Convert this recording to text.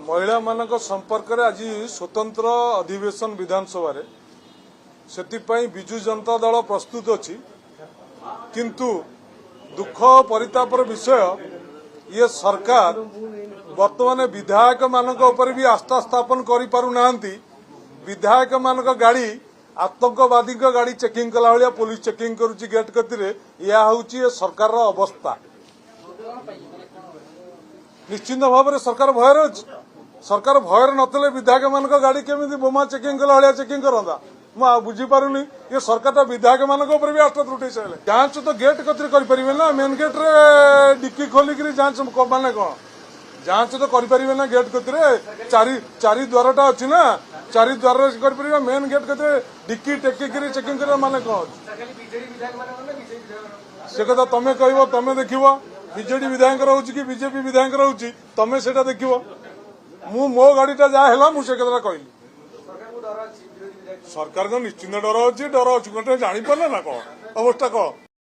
महिला मान संपर्क में आज स्वतंत्र अधिवेशन विधानसभा से विजु जनता दल प्रस्तुत अच्छी किंतु दुख परितापर विषय ये सरकार वर्तमान विधायक मानक ऊपर भी आस्था स्थापन करि पारु नाहंती। विधायक मानक गाड़ी आतंकवादी गाड़ी चेकिंग कला भाया पुलिस चेकिंग करुच्ची गेट कतिरे या होची ये सरकार रा अवस्था। निश्चिंत भाव में सरकार भयर अछि। सरकार भयर नतले विधायक मानक गाड़ी केमिति बोमा चेकिंग कला भाया चेकिंग करंदा मुझे बुझी पारुनी। ये सरकार विधायक मान भी आस्था त्रुटि सारे जांच तो गेट कतरे करें ना मेन गेट रे डिक्की खोलिक जांच माने कौन जांच तो करें ना गेट कतरे चारि द्वारटा अच्छी ना चारि द्वार कर मेन गेट कतरे डिक्की टेकिक चेकिंग कर माने कौन से कथा तमें कह तमें देख बीजेडी विधायक रोच कि बीजेपी विधायक रोच तमें से देख मो गाड़ीटा जहाँ मुझे कथा कहली सरकार को निश्चिंत डर अच्छी गोटे जापारे ना कौन अवस्था कह